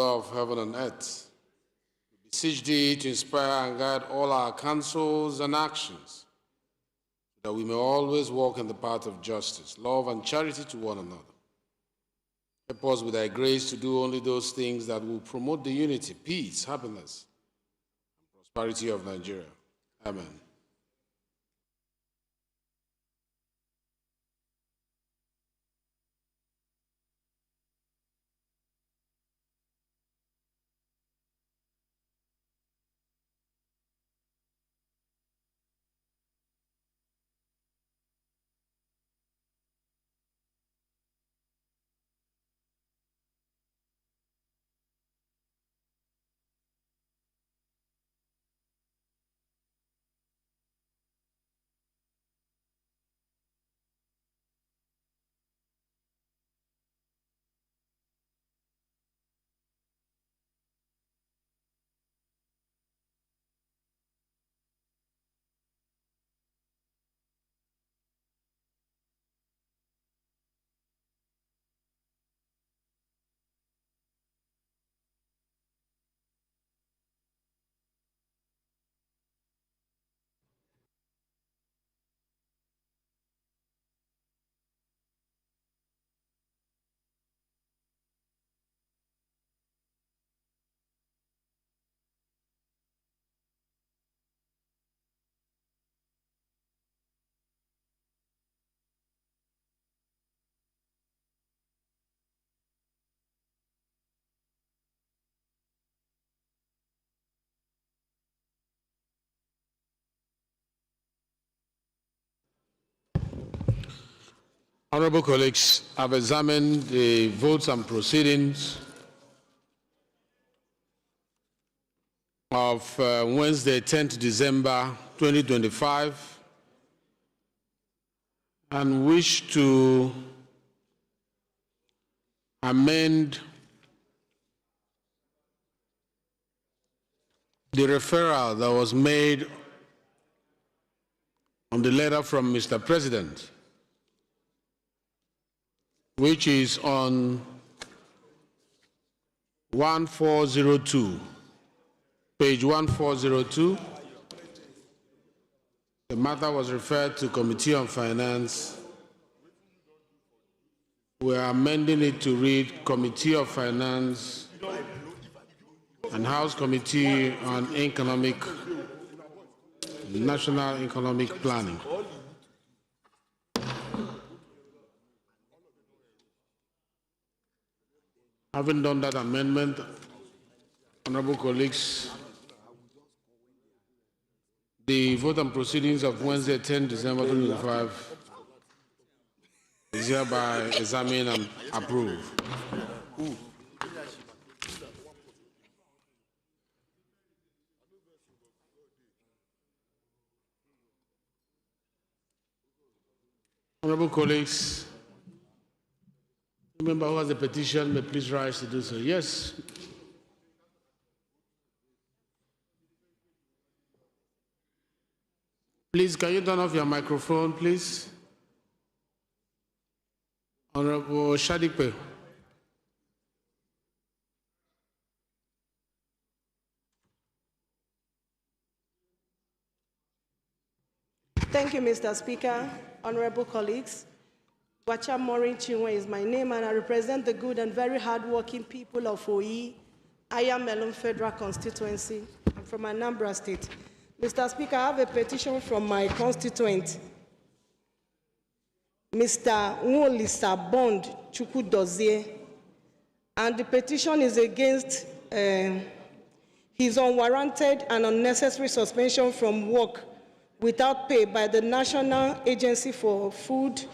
of heaven and earth. We beseech thee to inspire and guide all our counsels and actions, so that we may always walk in the path of justice, love, and charity to one another. Help us with thy grace to do only those things that will promote the unity, peace, happiness, and prosperity of Nigeria. Amen. Honorable colleagues, I've examined the votes and proceedings of Wednesday, 10th December 2025, and wish to amend the referral that was made on the letter from Mr. President, which is on 1402, page 1402. The matter was referred to Committee on Finance. We are amending it to read Committee of Finance and House Committee on National Economic Planning. Having done that amendment, honorable colleagues, the vote and proceedings of Wednesday, 10 December 2025 is hereby examined and approved. Honorable colleagues, member who has a petition may please rise to do so. Yes. Please, can you turn off your microphone, please? Honorable Shadipe. Thank you, Mr. Speaker. Honorable colleagues, Wacha Maureen Chinwe is my name, and I represent the good and very hardworking people of Oyi, Ayamelon Federal Constituency. I'm from Anambra State. Mr. Speaker, I have a petition from my constituent, Mr. Nwolisa Bond Chukwudozie, and the petition is against his unwarranted and unnecessary suspension from work without pay by the National Agency for Food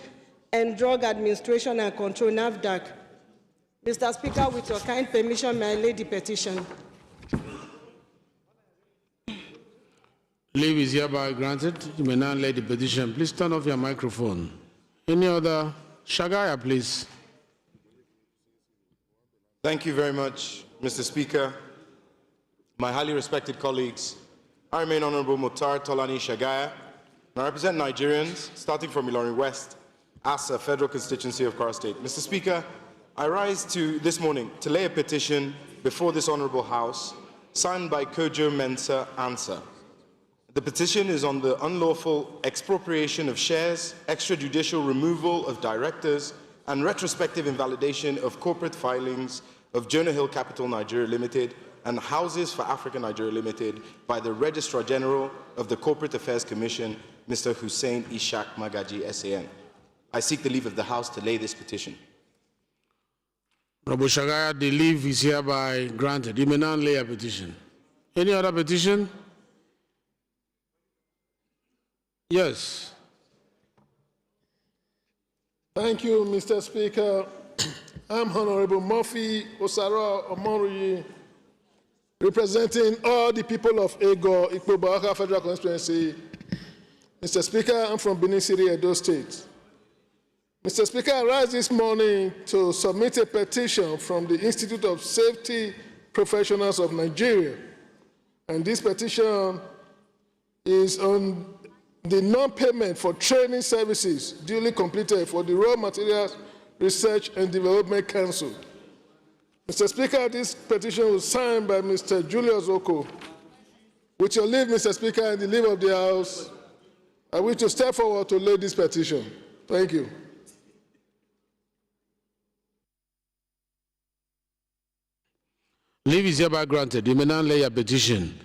and Drug Administration and Control, NAFDAC. Mr. Speaker, with your kind permission, may I lay the petition? Leave is hereby granted. You may now lay the petition. Please turn off your microphone. Any other? Shagaya, please. Thank you very much, Mr. Speaker. My highly respected colleagues, I remain Honorable Mutar Tolani Shagaya, and I represent Nigerians, starting from Ilorin West, as a federal constituency of Kwara State. Mr. Speaker, I rise this morning to lay a petition before this Honorable House, signed by Kojo Mensah Ansah. The petition is on the unlawful expropriation of shares, extrajudicial removal of directors, and retrospective invalidation of corporate filings of Jonah Hill Capital Nigeria Limited and Houses for Africa Nigeria Limited by the Registrar General of the Corporate Affairs Commission, Mr. Hussein Ishaq Magaji, SAN. I seek the leave of the House to lay this petition. Honorable Shagaya, the leave is hereby granted. You may now lay a petition. Any other petition? Yes. Thank you, Mr. Speaker. I'm Honorable Murphy Osaro Omoruyi, representing all the people of Ego, Ikpo-Bawaka Federal Constituency. Mr. Speaker, I'm from Benin City, Edo State. Mr. Speaker, I rise this morning to submit a petition from the Institute of Safety Professionals of Nigeria. And this petition is on the non-payment for training services duly completed for the Raw Materials Research and Development Council. Mr. Speaker, this petition was signed by Mr. Julius Oko. With your leave, Mr. Speaker, and the leave of the House, I wish to step forward to lay this petition. Thank you. Leave is hereby granted. You may now lay a petition.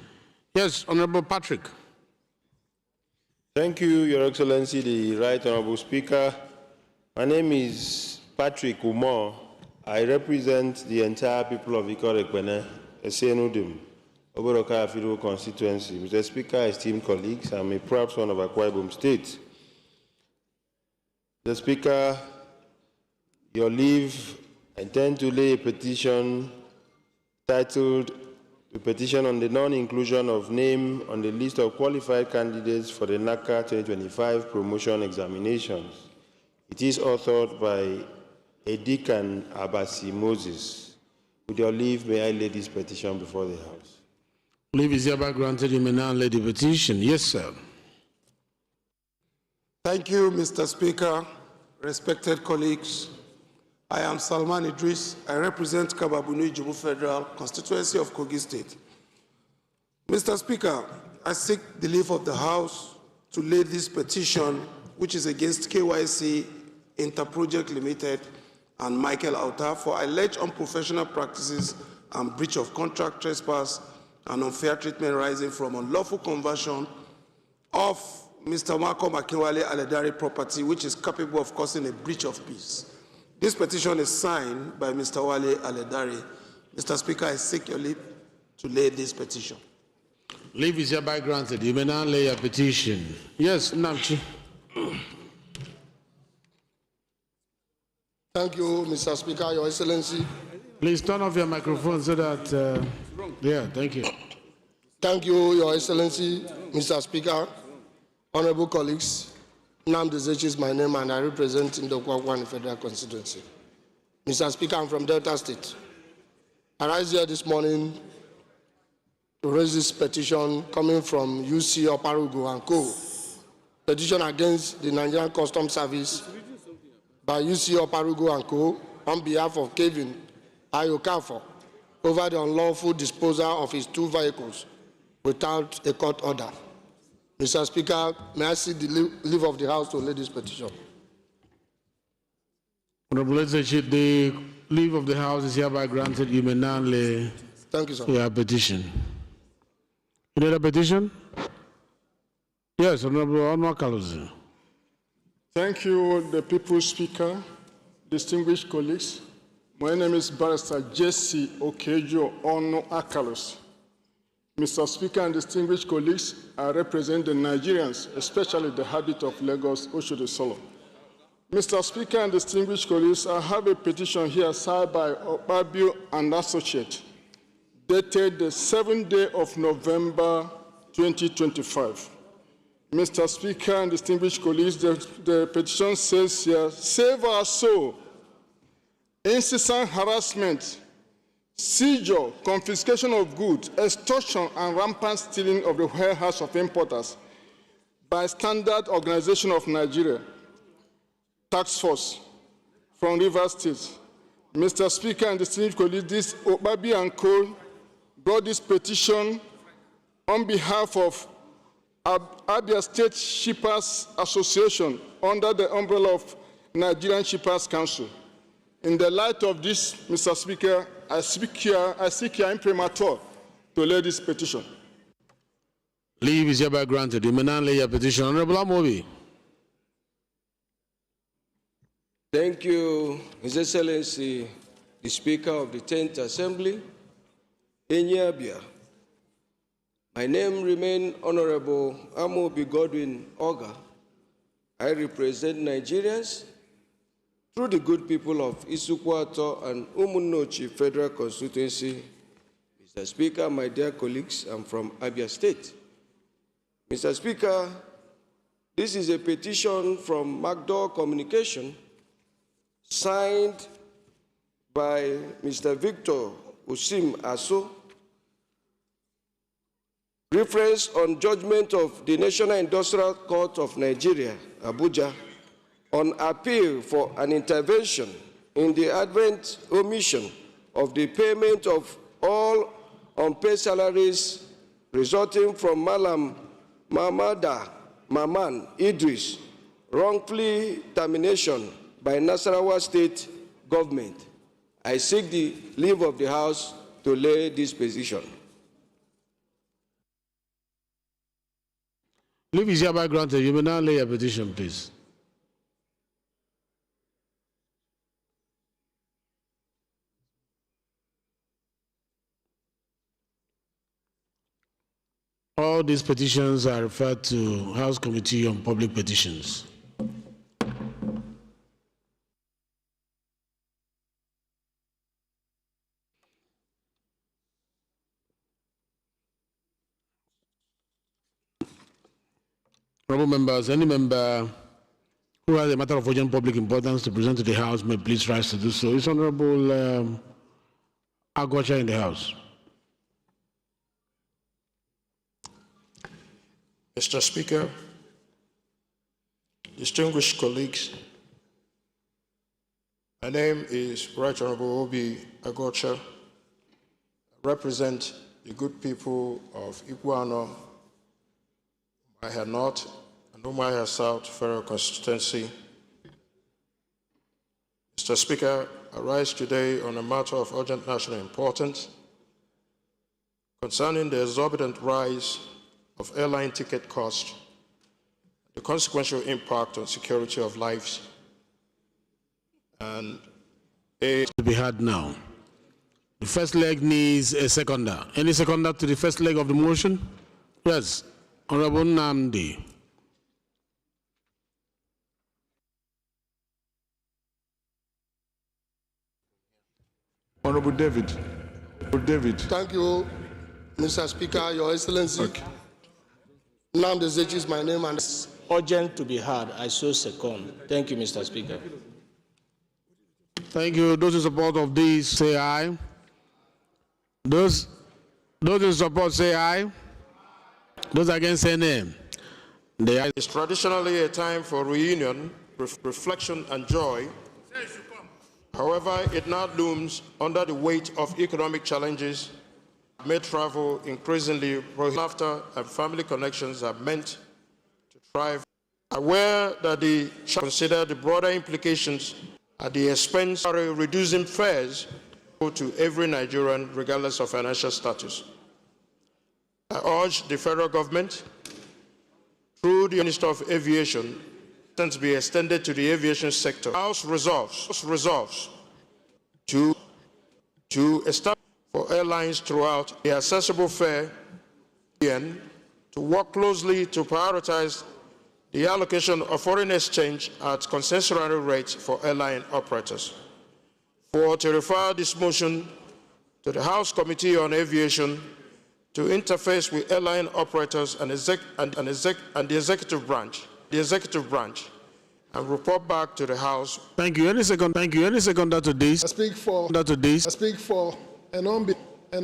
Yes, Honorable Patrick. Thank you, Your Excellency, the Right Honorable Speaker. My name is Patrick Umar. I represent the entire people of Ikore-Ekpene, Esenudim, Oboroka Afido constituency. Mr. Speaker, esteemed colleagues, I'm a proud son of Akwa Ibom State. Mr. Speaker, your leave, I intend to lay a petition titled "The Petition on the Non-Inclusion of Name on the List of Qualified Candidates for the NACA 2025 Promotion Examinations." It is authored by Edikan Abasi Moses. With your leave, may I lay this petition before the House. Leave is hereby granted. You may now lay the petition. Yes, sir. Thank you, Mr. Speaker. Respected colleagues, I am Salman Idris. I represent Kababuni Jubu Federal Constituency of Kogi State. Mr. Speaker, I seek the leave of the House to lay this petition, which is against KYC Interproject Limited and Michael Auta for alleged unprofessional practices and breach of contract, trespass, and unfair treatment arising from unlawful conversion of Mr. Malcolm Akinwale Aledari property, which is capable of causing a breach of peace. This petition is signed by Mr. Wale Aledari. Mr. Speaker, I seek your leave to lay this petition. Leave is hereby granted. You may now lay a petition. Yes, Namchi. Thank you, Mr. Speaker, Your Excellency. Please turn off your microphone so that, yeah, thank you. Thank you, Your Excellency, Mr. Speaker, honorable colleagues. Nnamdi Ezechi is my name, and I represent Ndokwa Federal Constituency. Mr. Speaker, I'm from Delta State. I rise here this morning to raise this petition coming from UC Oparugo and Co. Petition against the Nigerian Customs Service by UC Oparugo and Co. on behalf of Kevin Ayokafo over the unlawful disposal of his 2 vehicles without a court order. Mr. Speaker, may I seek the leave of the House to lay this petition? Honorable Ezechi, the leave of the House is hereby granted. You may now lay Thank you, sir. your petition. You need a petition? Yes, Honorable Onwa Kaluzi. Thank you, the People's Speaker, distinguished colleagues. My name is Barrister Jesse Okejo Ono Akalos. Mr. Speaker and distinguished colleagues, I represent the Nigerians, especially the habit of Lagos, Oshodi Solo. Mr. Speaker and distinguished colleagues, I have a petition here signed by Obabio and Associate, dated the 7th day of November 2025. Mr. Speaker and distinguished colleagues, the petition says here, save our soul, incessant harassment, seizure, confiscation of goods, extortion, and rampant stealing of the warehouse of importers by Standard Organization of Nigeria, Task Force from Rivers State, Mr. Speaker and distinguished colleagues, this Obabi and Co. brought this petition on behalf of Abia State Shippers Association under the umbrella of Nigerian Shippers Council. In the light of this, Mr. Speaker, I seek your imprimatur to lay this petition. Leave is hereby granted. You may now lay your petition. Honorable Amobi. Thank you, His Excellency, the Speaker of the 10th Assembly, Enyabia. My name remains Honorable Amobi Godwin Oga. I represent Nigerians through the good people of Isukwato and Umunnochi Federal Constituency. Mr. Speaker, my dear colleagues, I'm from Abia State. Mr. Speaker, this is a petition from MacDowell Communication signed by Mr. Victor Usim Aso, reference on judgment of the National Industrial Court of Nigeria, Abuja, on appeal for an intervention in the advent omission of the payment of all unpaid salaries resulting from Malam Mamada Maman Idris wrongfully termination by Nasarawa State government. I seek the leave of the House to lay this petition. Leave is hereby granted. You may now lay your petition, please. All these petitions are referred to House Committee on Public Petitions. Honorable members, any member who has a matter of urgent public importance to present to the House may please rise to do so. Is Honorable Agocha in the House? Mr. Speaker, distinguished colleagues, my name is Right Honorable Obi Agocha. I represent the good people of Iguano, Umuahia North and Umuahia South Federal Constituency. Mr. Speaker, I rise today on a matter of urgent national importance concerning the exorbitant rise of airline ticket costs, the consequential impact on security of lives, and to be heard now. The first leg needs a seconder. Any seconder to the first leg of the motion? Yes, Honorable Namdi. Honorable David. Thank you, Mr. Speaker, Your Excellency. Okay. Namdi Zechi is my name and it's urgent to be heard. I so second. Thank you, Mr. Speaker. Thank you. Those in support of this, say aye. Those in support, say aye. Those against, say nay. It's traditionally a time for reunion, reflection, and joy. However, it now looms under the weight of economic challenges, made travel increasingly laughter and family connections are meant to thrive. Aware that they shall consider the broader implications at the expense of reducing fares to every Nigerian regardless of financial status. I urge the federal government, through the Minister of Aviation, to be extended to the aviation sector. House resolves to establish for airlines throughout the accessible fare to work closely to prioritize the allocation of foreign exchange at concessionary rates for airline operators. 4, to refer this motion to the House Committee on Aviation to interface with airline operators and the executive branch, and report back to the House. Thank you. Any seconder to this? I speak for and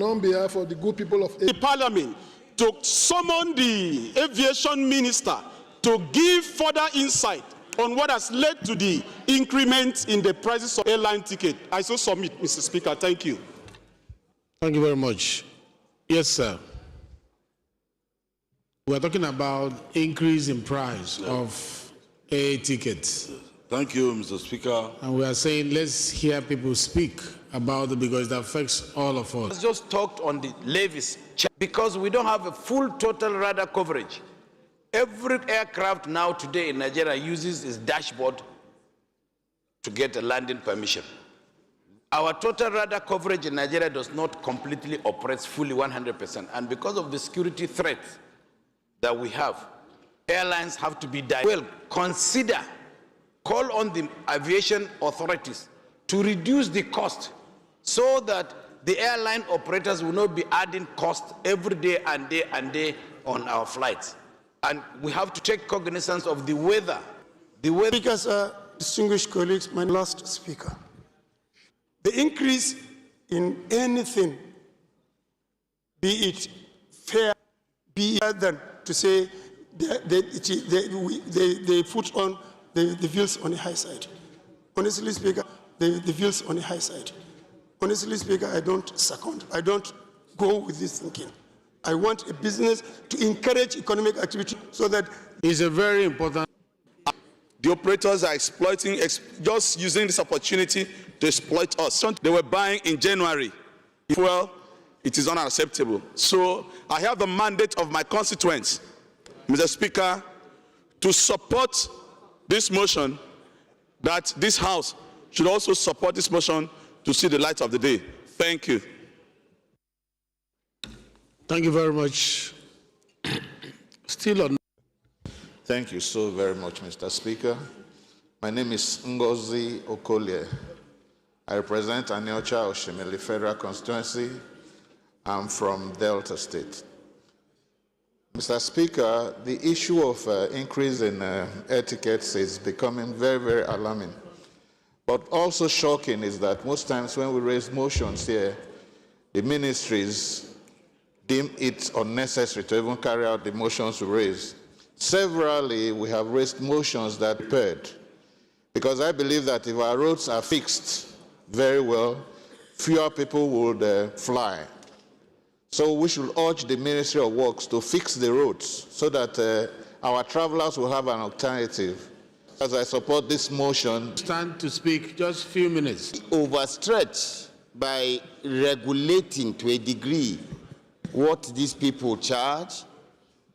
on behalf of the good people of the Parliament to summon the aviation minister to give further insight on what has led to the increment in the prices of airline ticket. I so submit, Mr. Speaker. Thank you. Thank you very much. Yes, sir. We're talking about increase in price of air tickets. Thank you, Mr. Speaker. And we are saying let's hear people speak about it because it affects all of us. I just talked on the levies because we don't have a full total radar coverage. Every aircraft now today in Nigeria uses its dashboard to get a landing permission. Our total radar coverage in Nigeria does not completely operate fully 100%. And because of the security threats that we have, airlines have to be well, call on the aviation authorities to reduce the cost so that the airline operators will not be adding cost every day and day on our flights. And we have to take cognizance of the weather. Speakers, distinguished colleagues, my last speaker. The increase in anything, be it fair, be it than to say they put on the views on the high side. Honestly, Speaker, the views on the high side. Honestly, Speaker, I don't second. I don't go with this thinking. I want a business to encourage economic activity so that it's a very important. The operators are exploiting, just using this opportunity to exploit us. They were buying in January. Well, it is unacceptable. So I have the mandate of my constituents, Mr. Speaker, to support this motion, that this House should also support this motion to see the light of the day. Thank you. Thank you very much. Still on. Thank you so very much, Mr. Speaker. My name is Ngozi Okolie. I represent Aniocha Oshimili Federal Constituency. I'm from Delta State. Mr. Speaker, the issue of increase in air tickets is becoming very, very alarming. But also shocking is that most times when we raise motions here, the ministries deem it unnecessary to even carry out the motions we raise. Severally, we have raised motions that paired, because I believe that if our roads are fixed very well, fewer people would fly. So we should urge the Ministry of Works to fix the roads so that our travelers will have an alternative. As I support this motion. Stand to speak, just a few minutes. Overstretch by regulating to a degree what these people charge.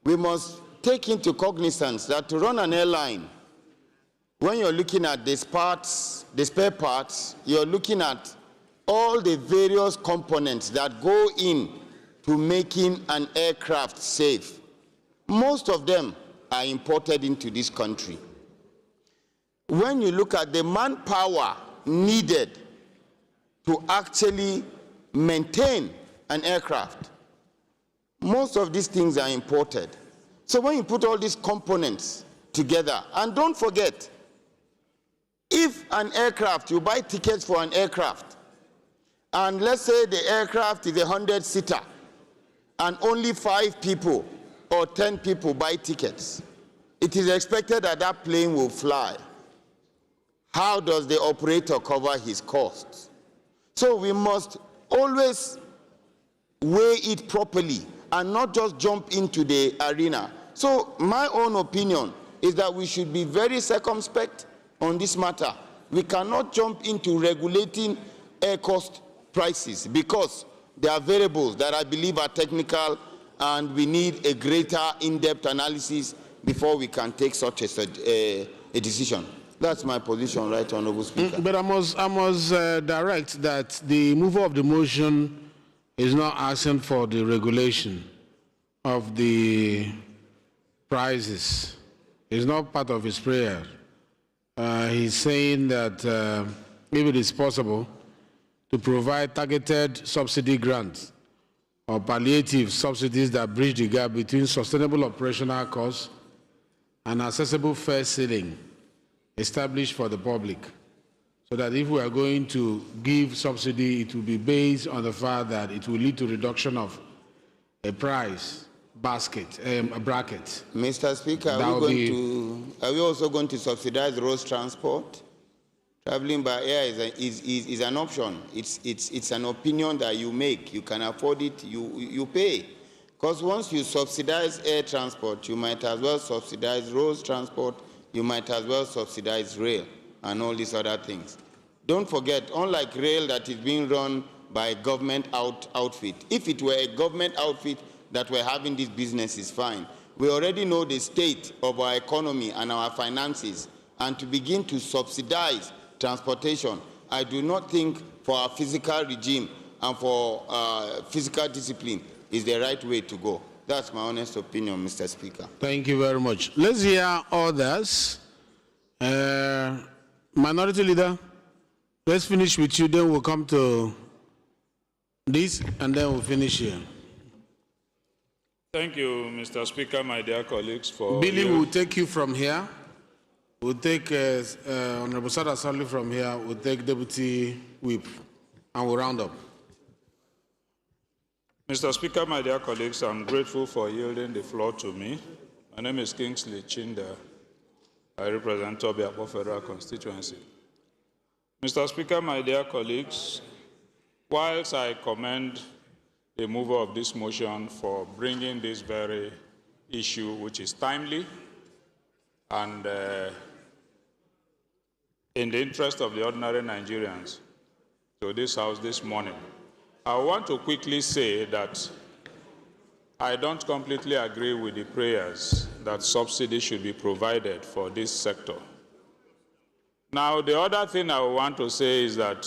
We must take into cognizance that to run an airline, when you're looking at the spare parts, you're looking at all the various components that go in to making an aircraft safe. Most of them are imported into this country. When you look at the manpower needed to actually maintain an aircraft, most of these things are imported. So when you put all these components together, and don't forget, if an aircraft, you buy tickets for an aircraft, and let's say the aircraft is a 100-seater, and only 5 people or 10 people buy tickets, it is expected that that plane will fly. How does the operator cover his costs? So we must always weigh it properly and not just jump into the arena. So my own opinion is that we should be very circumspect on this matter. We cannot jump into regulating air cost prices because there are variables that I believe are technical, and we need a greater in-depth analysis before we can take such a decision. That's my position, Right Honourable Speaker. But I must direct that the mover of the motion is not asking for the regulation of the prices. It's not part of his prayer. He's saying that if it is possible to provide targeted subsidy grants or palliative subsidies that bridge the gap between sustainable operational costs and accessible fare ceiling established for the public, so that if we are going to give subsidy, it will be based on the fact that it will lead to reduction of a price basket, a bracket. Mr. Speaker, are we also going to subsidize road transport? Traveling by air is an option. It's an opinion that you make. You can afford it, you pay. Because once you subsidize air transport, you might as well subsidize road transport, you might as well subsidize rail and all these other things. Don't forget, unlike rail that is being run by a government outfit, if it were a government outfit that were having this business is fine. We already know the state of our economy and our finances, and to begin to subsidize transportation, I do not think for our physical regime and for physical discipline is the right way to go. That's my honest opinion, Mr. Speaker. Thank you very much. Let's hear others. Minority Leader, let's finish with you, then we'll come to this, and then we'll finish here. Thank you, Mr. Speaker, my dear colleagues. Billy will take you from here. We'll take Honorable Sada Salih from here. We'll take Deputy Whip, and we'll round up. Mr. Speaker, my dear colleagues, I'm grateful for yielding the floor to me. My name is Kingsley Chinda. I represent Tobiapo Federal Constituency. Mr. Speaker, my dear colleagues, whilst I commend the mover of this motion for bringing this very issue, which is timely and in the interest of the ordinary Nigerians, to this House this morning, I want to quickly say that I don't completely agree with the prayers that subsidies should be provided for this sector. Now, the other thing I want to say is that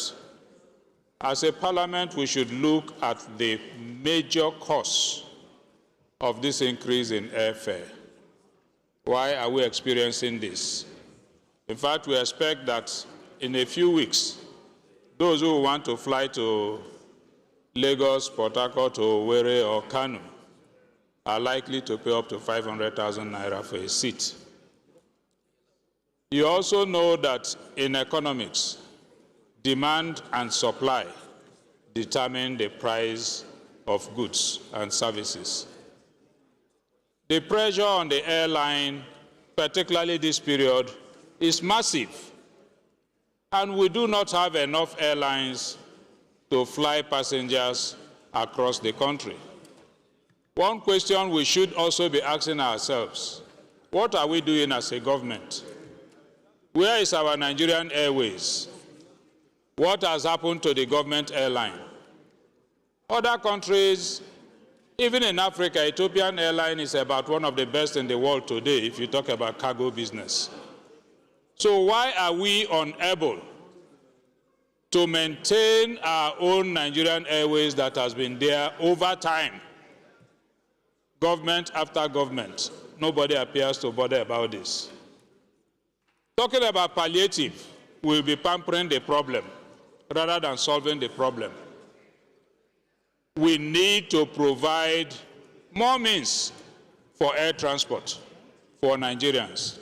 as a parliament, we should look at the major cause of this increase in airfare. Why are we experiencing this? In fact, we expect that in a few weeks, those who want to fly to Lagos, Port Harcourt, or Owerri, or Kano are likely to pay up to 500,000 naira for a seat. You also know that in economics, demand and supply determine the price of goods and services. The pressure on the airline, particularly this period, is massive, and we do not have enough airlines to fly passengers across the country. One question we should also be asking ourselves, what are we doing as a government? Where is our Nigerian Airways? What has happened to the government airline? Other countries, even in Africa, Ethiopian Airline is about one of the best in the world today if you talk about cargo business. So why are we unable to maintain our own Nigerian Airways that has been there over time? Government after government, nobody appears to bother about this. Talking about palliative, we'll be pampering the problem rather than solving the problem. We need to provide more means for air transport for Nigerians.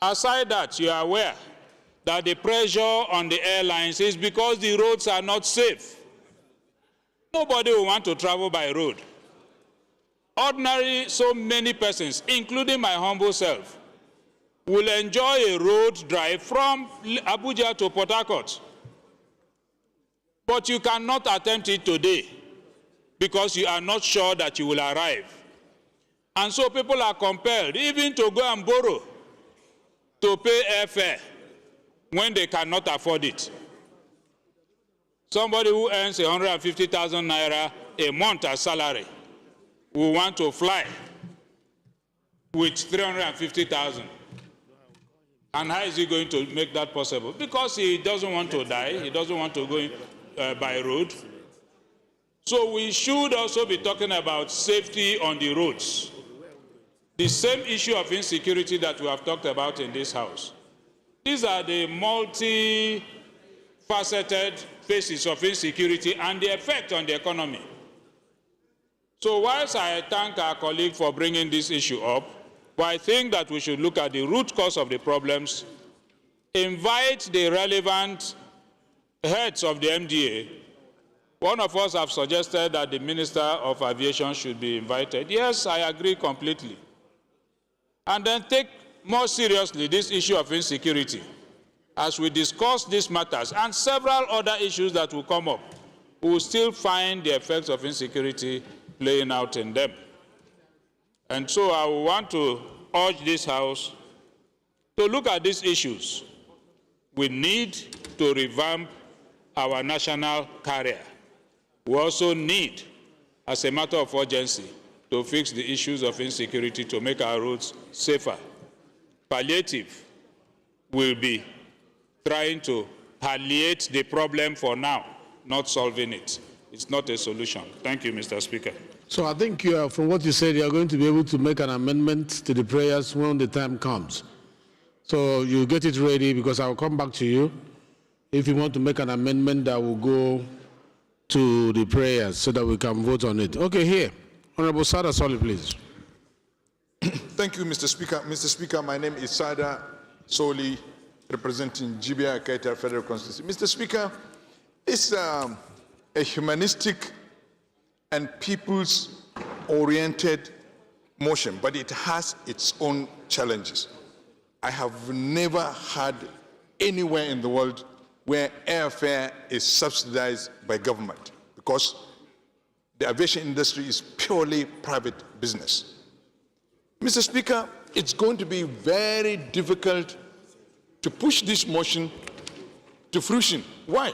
Aside that, you are aware that the pressure on the airlines is because the roads are not safe. Nobody will want to travel by road. Ordinarily, so many persons, including my humble self, will enjoy a road drive from Abuja to Port Harcourt. But you cannot attempt it today because you are not sure that you will arrive. And so people are compelled even to go and borrow to pay airfare when they cannot afford it. Somebody who earns 150,000 naira a month as salary will want to fly with 350,000. And how is he going to make that possible? Because he doesn't want to die, he doesn't want to go by road. So we should also be talking about safety on the roads. The same issue of insecurity that we have talked about in this House. These are the multi-faceted phases of insecurity and the effect on the economy. So whilst I thank our colleague for bringing this issue up, but I think that we should look at the root cause of the problems, invite the relevant heads of the MDA. One of us have suggested that the Minister of Aviation should be invited. Yes, I agree completely. And then take more seriously this issue of insecurity. As we discuss these matters and several other issues that will come up, we will still find the effects of insecurity playing out in them. And so I want to urge this House to look at these issues. We need to revamp our national carrier. We also need, as a matter of urgency, to fix the issues of insecurity to make our roads safer. Palliative will be trying to palliate the problem for now, not solving it. It's not a solution. Thank you, Mr. Speaker. So I think from what you said, you're going to be able to make an amendment to the prayers when the time comes. So you get it ready, because I will come back to you if you want to make an amendment that will go to the prayers so that we can vote on it. Okay, here. Honorable Sada Soli, please. Thank you, Mr. Speaker. Mr. Speaker, my name is Sada Soli, representing GBI Kaita Federal Constituency. Mr. Speaker, it's a humanistic and people's-oriented motion, but it has its own challenges. I have never had anywhere in the world where airfare is subsidized by government, because the aviation industry is purely private business. Mr. Speaker, it's going to be very difficult to push this motion to fruition. Why?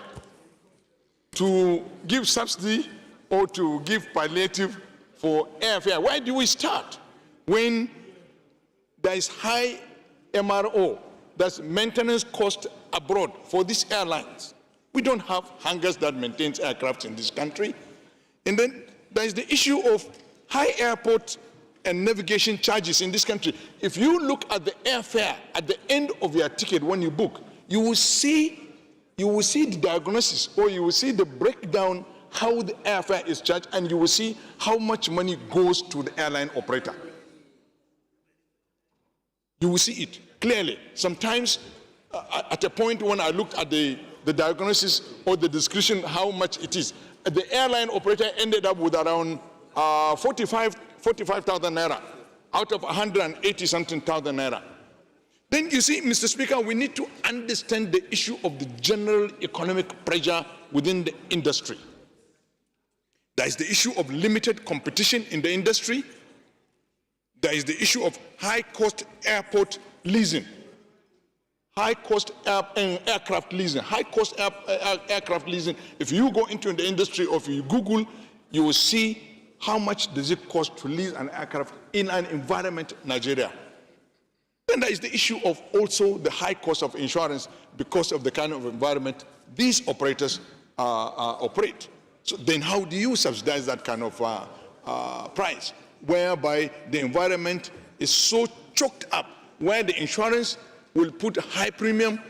To give subsidy or to give palliative for airfare. Why do we start when there is high MRO, that's maintenance cost abroad for these airlines? We don't have hangars that maintains aircraft in this country. And then there is the issue of high airport and navigation charges in this country. If you look at the airfare at the end of your ticket when you book, you will see the diagnosis, or you will see the breakdown how the airfare is charged, and you will see how much money goes to the airline operator. You will see it clearly. Sometimes at a point when I looked at the diagnosis or the description how much it is, the airline operator ended up with around 45,000 naira out of 180-something thousand naira. Then you see, Mr. Speaker, we need to understand the issue of the general economic pressure within the industry. There is the issue of limited competition in the industry. There is the issue of high-cost airport leasing, high-cost aircraft leasing, high-cost aircraft leasing. If you go into the industry, or if you Google, you will see how much does it cost to lease an aircraft in an environment, Nigeria. Then there is the issue of also the high cost of insurance because of the kind of environment these operators operate. So then how do you subsidize that kind of price, whereby the environment is so choked up, where the insurance will put a high premium?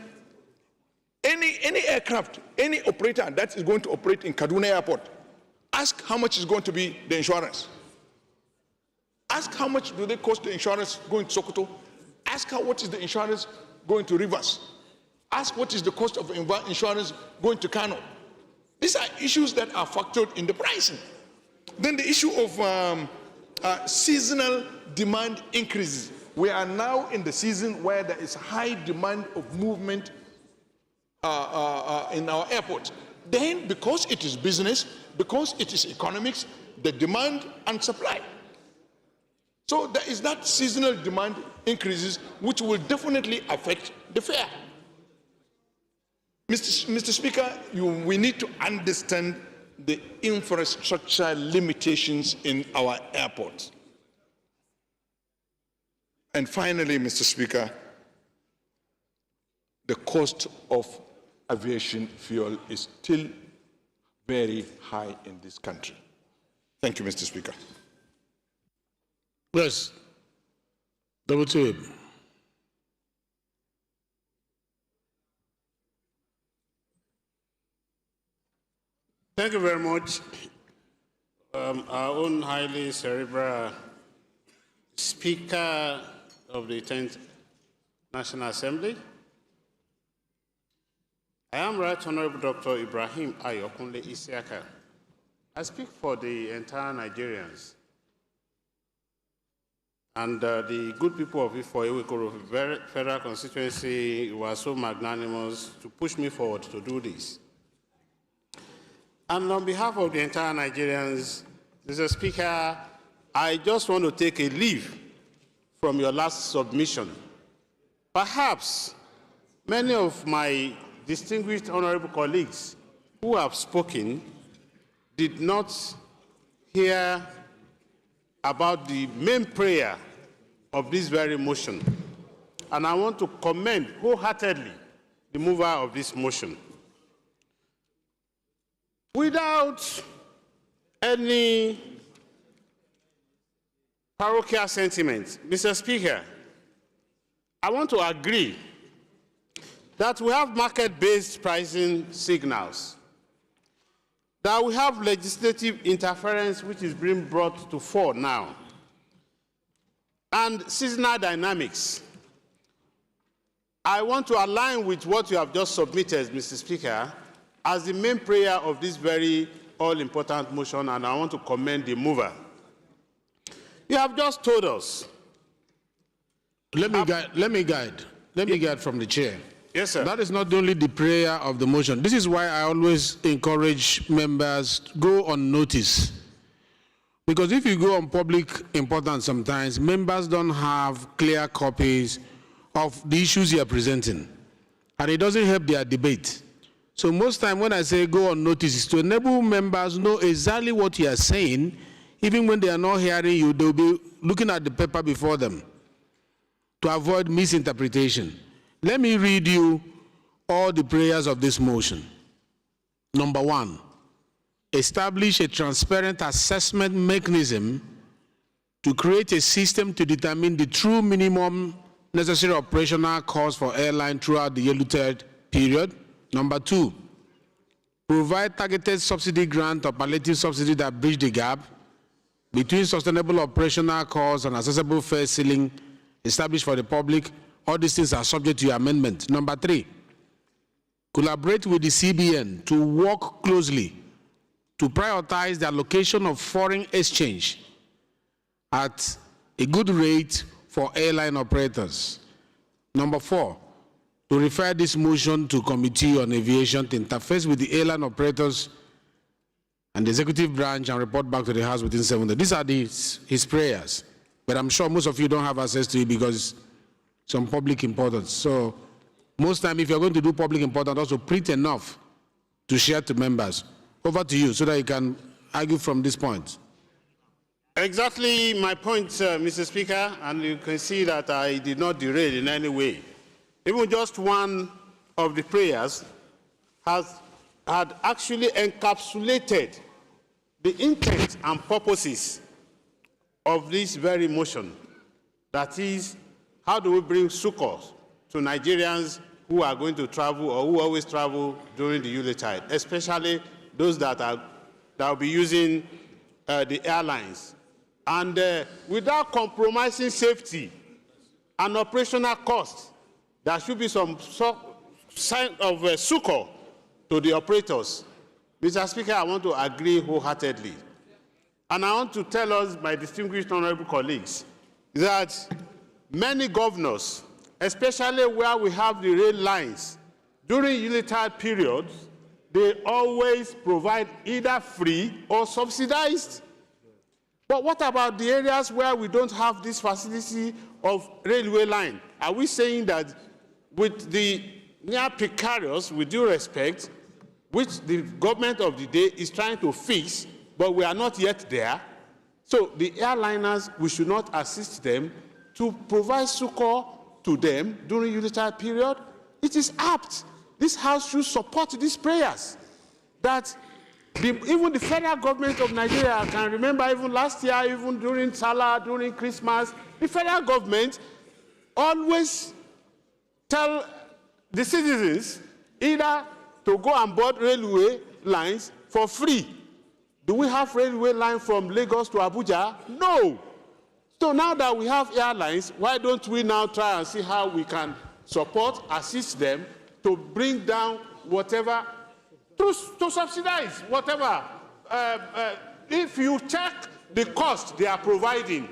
Any aircraft, any operator that is going to operate in Kaduna Airport, ask how much is going to be the insurance. Ask how much do they cost the insurance going to Sokoto. Ask what is the insurance going to Rivers. Ask what is the cost of insurance going to Kano. These are issues that are factored in the pricing. Then the issue of seasonal demand increases. We are now in the season where there is high demand of movement in our airports. Then, because it is business, because it is economics, the demand and supply. So there is that seasonal demand increases, which will definitely affect the fare. Mr. Speaker, we need to understand the infrastructure limitations in our airports. And finally, Mr. Speaker, the cost of aviation fuel is still very high in this country. Thank you, Mr. Speaker. Yes. Double two. Thank you very much. Our own highly cerebral Speaker of the 10th National Assembly. I am Right Honorable Dr. Ibrahim Ayokunle Isiaka, I speak for the entire Nigerians and the good people of Ifo Ewekoro Federal Constituency were so magnanimous to push me forward to do this. And on behalf of the entire Nigerians, Mr. Speaker, I just want to take a leave from your last submission. Perhaps many of my distinguished honorable colleagues who have spoken did not hear about the main prayer of this very motion. And I want to commend wholeheartedly the mover of this motion. Without any parochial sentiment, Mr. Speaker, I want to agree that we have market-based pricing signals, that we have legislative interference which is being brought to fore now, and seasonal dynamics. I want to align with what you have just submitted, Mr. Speaker, as the main prayer of this very all-important motion, and I want to commend the mover. You have just told us. Let me guide from the chair. Yes, sir. That is not only the prayer of the motion. This is why I always encourage members to go on notice. Because if you go on public importance sometimes, members don't have clear copies of the issues you are presenting. And it doesn't help their debate. So most time when I say go on notice, is to enable members know exactly what you are saying. Even when they are not hearing you, they'll be looking at the paper before them to avoid misinterpretation. Let me read you all the prayers of this motion. Number 1, establish a transparent assessment mechanism to create a system to determine the true minimum necessary operational cost for airline throughout the Yellowtail period. Number 2, provide targeted subsidy grant or palliative subsidy that bridge the gap between sustainable operational costs and accessible fare ceiling established for the public. All these things are subject to your amendment. Number 3, collaborate with the CBN to work closely to prioritize the allocation of foreign exchange at a good rate for airline operators. Number 4, to refer this motion to Committee on Aviation to interface with the airline operators and the executive branch and report back to the House within 7 days. These are his prayers, but I'm sure most of you don't have access to it because some public importance. So most time, if you're going to do public importance, also print enough to share to members. Over to you so that you can argue from this point. Exactly my point, Mr. Speaker, and you can see that I did not derail in any way. Even just one of the prayers had actually encapsulated the intent and purposes of this very motion. That is, how do we bring succor to Nigerians who are going to travel or who always travel during the Yuletide, especially those that will be using the airlines. And without compromising safety and operational costs, there should be some sign of succor to the operators. Mr. Speaker, I want to agree wholeheartedly. And I want to tell us, my distinguished honorable colleagues, that many governors, especially where we have the rail lines, during Yuletide periods, they always provide either free or subsidized. But what about the areas where we don't have this facility of railway line? Are we saying that with the near precarious, with due respect, which the government of the day is trying to fix, but we are not yet there? So the airliners, we should not assist them to provide succor to them during Yuletide period? It is apt. This House should support these prayers. That even the federal government of Nigeria, I can remember even last year, even during Salah, during Christmas, the federal government always tell the citizens either to go and board railway lines for free. Do we have railway line from Lagos to Abuja? No. So now that we have airlines, why don't we now try and see how we can support, assist them to bring down whatever, to subsidize whatever if you check the cost they are providing,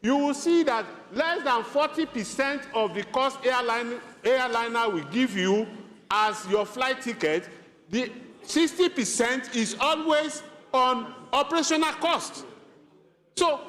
you will see that less than 40% of the cost airliner will give you as your flight ticket, the 60% is always on operational cost. So